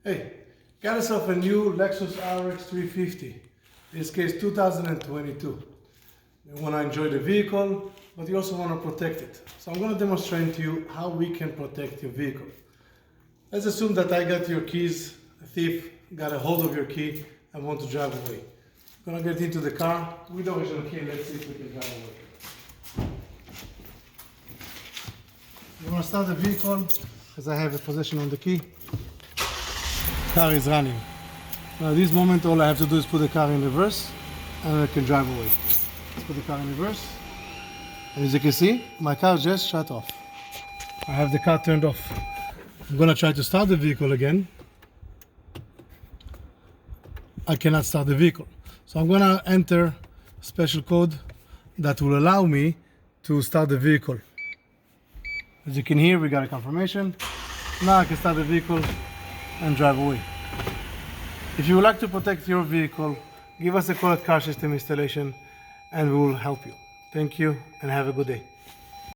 Hey, got yourself a new Lexus RX350, in this case 2022. You want to enjoy the vehicle, but you also want to protect it. So I'm going to demonstrate to you how we can protect your vehicle. Let's assume that I got your keys, a thief got a hold of your key and want to drive away. I'm going to get into the car with the original key. Let's see if we can drive away. You want to start the vehicle, as I have a possession on the key. Car is running. Now at this moment all I have to do is put the car in reverse and I can drive away. Let's put the car in reverse. And as you can see, my car just shut off. I have the car turned off. I'm gonna try to start the vehicle again. I cannot start the vehicle. So I'm gonna enter a special code that will allow me to start the vehicle. As you can hear, we got a confirmation. Now I can start the vehicle and drive away. If you would like to protect your vehicle, give us a call at Car System Installation and we will help you. Thank you and have a good day.